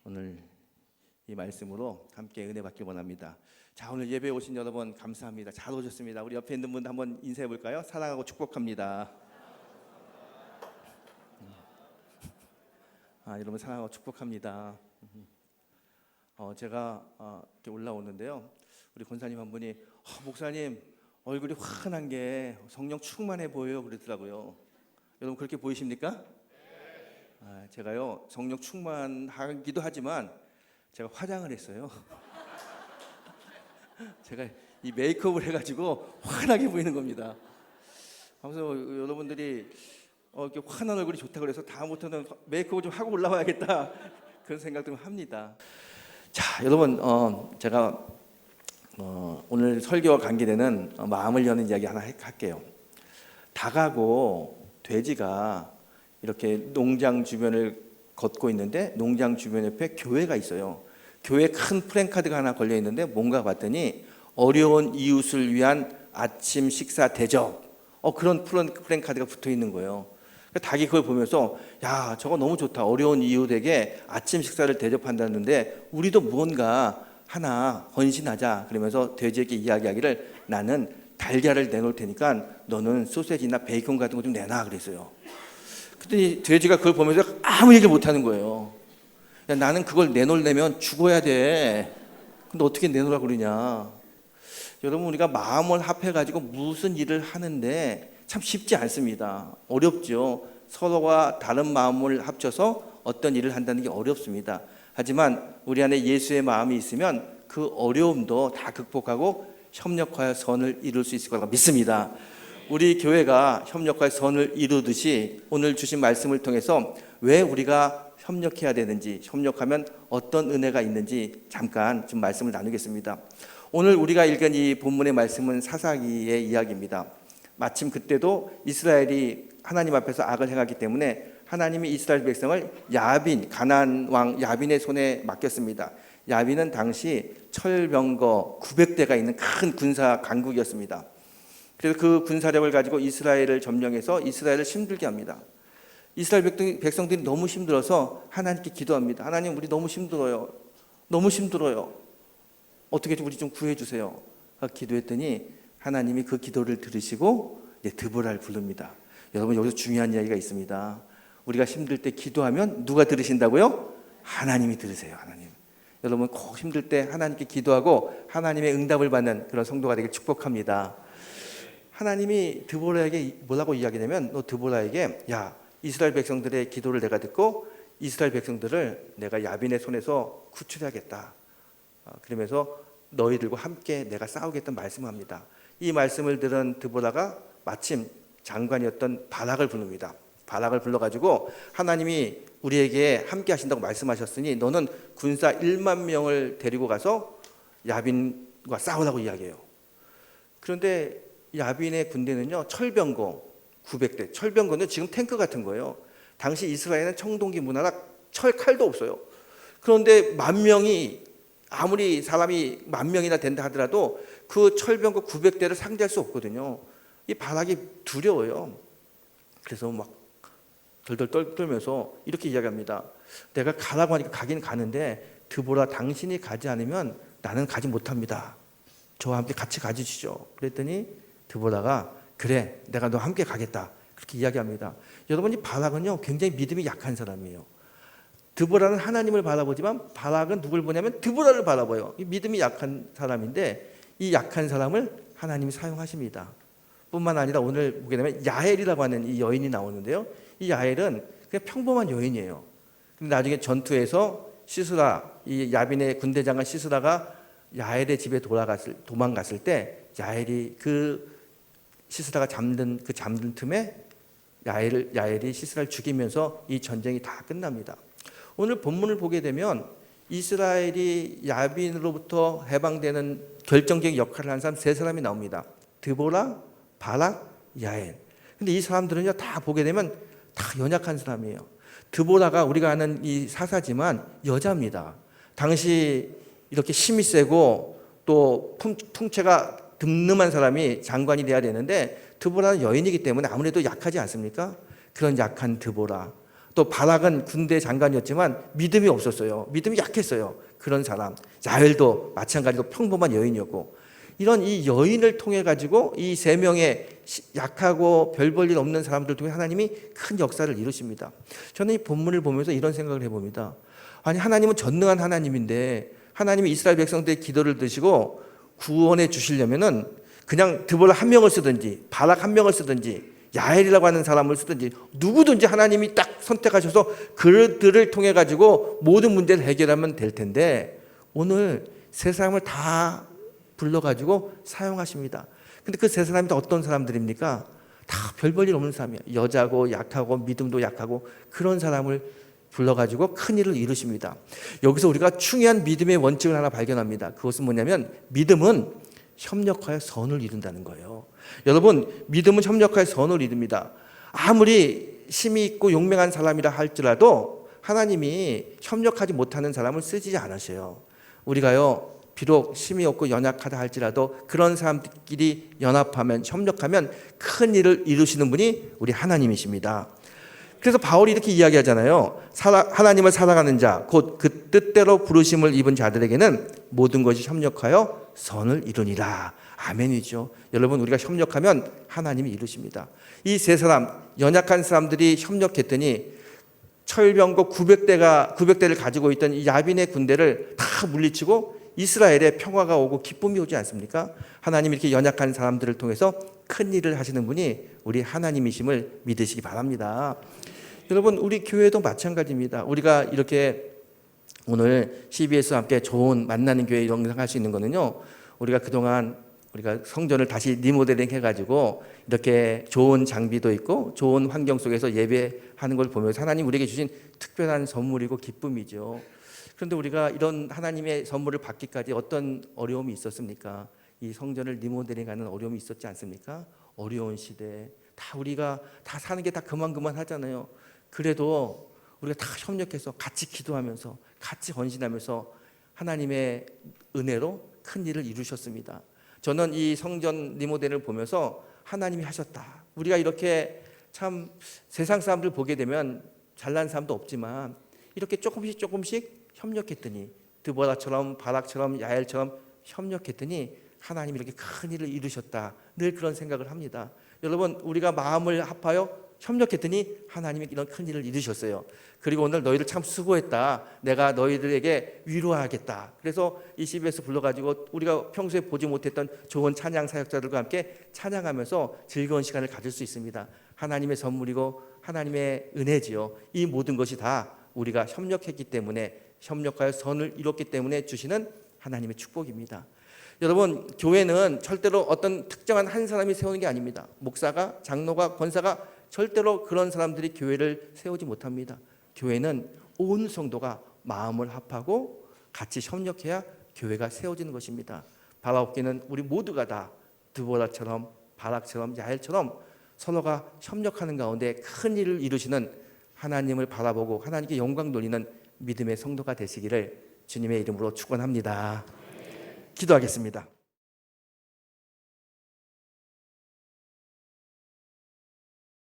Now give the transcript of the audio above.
오늘 이 말씀으로 함께 은혜 받길 원합니다. 자, 오늘 예배에 오신 여러분 감사합니다. 잘 오셨습니다. 우리 옆에 있는 분 한번 인사해 볼까요? 사랑하고 축복합니다. 여러분 사랑하고 축복합니다. 제가 이렇게 올라오는데요, 우리 권사님 한 분이 목사님 얼굴이 환한 게 성령 충만해 보여요 그러더라고요. 여러분 그렇게 보이십니까? 제가요 성령 충만하기도 하지만 제가 화장을 했어요. 제가 이 메이크업을 해가지고 환하게 보이는 겁니다. 그래서 여러분들이 이렇게 환한 얼굴이 좋다 그래서 다음부터는 메이크업을 좀 하고 올라와야겠다 그런 생각도 합니다. 자, 여러분 제가 오늘 설교와 관계되는 마음을 여는 이야기 하나 할게요. 닭하고 돼지가 이렇게 농장 주변을 걷고 있는데 농장 주변 옆에 교회가 있어요. 교회에 큰 프랜카드가 하나 걸려 있는데 뭔가 봤더니 어려운 이웃을 위한 아침 식사 대접, 그런 프랜카드가 붙어 있는 거예요. 닭이 그걸 보면서 야, 저거 너무 좋다. 어려운 이웃에게 아침 식사를 대접한다는데 우리도 무언가 하나 헌신하자. 그러면서 돼지에게 이야기하기를 나는 달걀을 내놓을 테니까 너는 소세지나 베이컨 같은 거 좀 내놔 그랬어요. 그랬더니 돼지가 그걸 보면서 아무 얘기를 못하는 거예요. 야, 나는 그걸 내놓으려면 죽어야 돼. 근데 어떻게 내놓으라고 그러냐. 여러분 우리가 마음을 합해가지고 무슨 일을 하는데 참 쉽지 않습니다. 어렵죠. 서로가 다른 마음을 합쳐서 어떤 일을 한다는 게 어렵습니다. 하지만 우리 안에 예수의 마음이 있으면 그 어려움도 다 극복하고 협력하여 선을 이룰 수 있을 거라고 믿습니다. 우리 교회가 협력하여 선을 이루듯이 오늘 주신 말씀을 통해서 왜 우리가 협력해야 되는지, 협력하면 어떤 은혜가 있는지 잠깐 좀 말씀을 나누겠습니다. 오늘 우리가 읽은 이 본문의 말씀은 사사기의 이야기입니다. 마침 그때도 이스라엘이 하나님 앞에서 악을 행하기 때문에 하나님이 이스라엘 백성을 야빈, 가나안 왕 야빈의 손에 맡겼습니다. 야빈은 당시 철병거 900대가 있는 큰 군사 강국이었습니다. 그래서 그 군사력을 가지고 이스라엘을 점령해서 이스라엘을 힘들게 합니다. 이스라엘 백성들이 너무 힘들어서 하나님께 기도합니다. 하나님 우리 너무 힘들어요. 너무 힘들어요. 어떻게 우리 좀 구해주세요. 기도했더니 하나님이 그 기도를 들으시고 드보라를 부릅니다. 여러분 여기서 중요한 이야기가 있습니다. 우리가 힘들 때 기도하면 누가 들으신다고요? 하나님이 들으세요. 하나님. 여러분 꼭 힘들 때 하나님께 기도하고 하나님의 응답을 받는 그런 성도가 되길 축복합니다. 하나님이 드보라에게 뭐라고 이야기냐면 너 드보라에게 야, 이스라엘 백성들의 기도를 내가 듣고 이스라엘 백성들을 내가 야빈의 손에서 구출해야겠다. 그러면서 너희들과 함께 내가 싸우겠다는 말씀을 합니다. 이 말씀을 들은 드보라가 마침 장관이었던 바락을 부릅니다. 바락을 불러가지고 하나님이 우리에게 함께 하신다고 말씀하셨으니 너는 군사 1만 명을 데리고 가서 야빈과 싸우라고 이야기해요. 그런데 야빈의 군대는요 철병거 900대, 철병거는 지금 탱크 같은 거예요. 당시 이스라엘은 청동기 문화라 철칼도 없어요. 그런데 10,000명이 아무리 사람이 10,000명이나 된다 하더라도 그 철병거 900대를 상대할 수 없거든요. 이 바락이 두려워요. 그래서 막 덜덜 떨면서 이렇게 이야기합니다. 내가 가라고 하니까 가긴 가는데 드보라 당신이 가지 않으면 나는 가지 못합니다. 저와 함께 같이 가주시죠. 그랬더니 드보라가 그래 내가 너와 함께 가겠다 그렇게 이야기합니다. 여러분 이 바락은요 굉장히 믿음이 약한 사람이에요. 드보라는 하나님을 바라보지만 바락은 누굴 보냐면 드보라를 바라봐요. 이 믿음이 약한 사람인데 이 약한 사람을 하나님이 사용하십니다. 뿐만 아니라 오늘 보게 되면 야엘이라고 하는 이 여인이 나오는데요. 이 야엘은 그냥 평범한 여인이에요. 근데 나중에 전투에서 시스라, 이 야빈의 군대장관 시스라가 야엘의 집에 도망갔을 때 야엘이 시스라가 잠든 틈에 야엘이 시스라를 죽이면서 이 전쟁이 다 끝납니다. 오늘 본문을 보게 되면 이스라엘이 야빈으로부터 해방되는 결정적인 역할을 한 사람 3사람이 나옵니다. 드보라, 바락, 야엘. 근데 이 사람들은요 다 보게 되면 다 연약한 사람이에요. 드보라가 우리가 아는 이 사사지만 여자입니다. 당시 이렇게 힘이 세고 또 풍채가 듬름한 사람이 장관이 돼야 되는데 드보라는 여인이기 때문에 아무래도 약하지 않습니까? 그런 약한 드보라. 또 바락은 군대 장관이었지만 믿음이 없었어요. 믿음이 약했어요. 그런 사람. 야엘도 마찬가지로 평범한 여인이었고, 이런 이 여인을 통해 가지고 이 세 명의 약하고 별 볼 일 없는 사람들 통해 하나님이 큰 역사를 이루십니다. 저는 이 본문을 보면서 이런 생각을 해봅니다. 아니, 하나님은 전능한 하나님인데 하나님이 이스라엘 백성들의 기도를 드시고 구원해 주시려면은 그냥 드볼라 한 명을 쓰든지 바락 한 명을 쓰든지 야엘이라고 하는 사람을 쓰든지 누구든지 하나님이 딱 선택하셔서 그들을 통해 가지고 모든 문제를 해결하면 될 텐데, 오늘 세 사람을 다 불러가지고 사용하십니다. 근데 그 세 사람이 다 어떤 사람들입니까? 다 별 볼 일 없는 사람이야. 여자고 약하고 믿음도 약하고 그런 사람을 불러가지고 큰 일을 이루십니다. 여기서 우리가 중요한 믿음의 원칙을 하나 발견합니다. 그것은 뭐냐면 믿음은 협력하여 선을 이룬다는 거예요. 여러분, 믿음은 협력하여 선을 이룹니다. 아무리 힘이 있고 용맹한 사람이라 할지라도 하나님이 협력하지 못하는 사람을 쓰지 않으셔요. 우리가요, 비록 힘이 없고 연약하다 할지라도 그런 사람들끼리 연합하면, 협력하면 큰 일을 이루시는 분이 우리 하나님이십니다. 그래서 바울이 이렇게 이야기하잖아요. 하나님을 사랑하는 자, 곧 그 뜻대로 부르심을 입은 자들에게는 모든 것이 협력하여 선을 이루니라. 아멘이죠. 여러분, 우리가 협력하면 하나님이 이루십니다. 이 세 사람, 연약한 사람들이 협력했더니 철병거 900대를 가지고 있던 이 야빈의 군대를 다 물리치고 이스라엘에 평화가 오고 기쁨이 오지 않습니까? 하나님이 이렇게 연약한 사람들을 통해서 큰 일을 하시는 분이 우리 하나님이심을 믿으시기 바랍니다. 여러분, 우리 교회도 마찬가지입니다. 우리가 이렇게 오늘 CBS와 함께 좋은 만나는 교회 영상할 수 있는 거는요, 우리가 그동안 우리가 성전을 다시 리모델링 해가지고 이렇게 좋은 장비도 있고 좋은 환경 속에서 예배하는 걸 보면서 하나님 우리에게 주신 특별한 선물이고 기쁨이죠. 그런데 우리가 이런 하나님의 선물을 받기까지 어떤 어려움이 있었습니까? 이 성전을 리모델링하는 어려움이 있었지 않습니까? 어려운 시대, 다 우리가 다 사는 게 다 그만 하잖아요. 그래도 우리가 다 협력해서 같이 기도하면서 같이 헌신하면서 하나님의 은혜로 큰 일을 이루셨습니다. 저는 이 성전 리모델을 보면서 하나님이 하셨다. 우리가 이렇게 참 세상 사람들 보게 되면 잘난 사람도 없지만 이렇게 조금씩 협력했더니 드보라처럼 바락처럼 야엘처럼 협력했더니 하나님이 이렇게 큰 일을 이루셨다. 늘 그런 생각을 합니다. 여러분, 우리가 마음을 합하여 협력했더니 하나님이 이런 큰 일을 이루셨어요. 그리고 오늘 너희들 참 수고했다. 내가 너희들에게 위로하겠다. 그래서 이 CBS 불러가지고 우리가 평소에 보지 못했던 좋은 찬양 사역자들과 함께 찬양하면서 즐거운 시간을 가질 수 있습니다. 하나님의 선물이고 하나님의 은혜지요. 이 모든 것이 다 우리가 협력했기 때문에, 협력하여 선을 이뤘기 때문에 주시는 하나님의 축복입니다. 여러분, 교회는 절대로 어떤 특정한 한 사람이 세우는 게 아닙니다. 목사가, 장로가, 권사가 절대로 그런 사람들이 교회를 세우지 못합니다. 교회는 온 성도가 마음을 합하고 같이 협력해야 교회가 세워지는 것입니다. 바라옵기는 우리 모두가 다 드보라처럼 바락처럼 야엘처럼 서로가 협력하는 가운데 큰 일을 이루시는 하나님을 바라보고 하나님께 영광 돌리는 믿음의 성도가 되시기를 주님의 이름으로 축원합니다. 기도하겠습니다.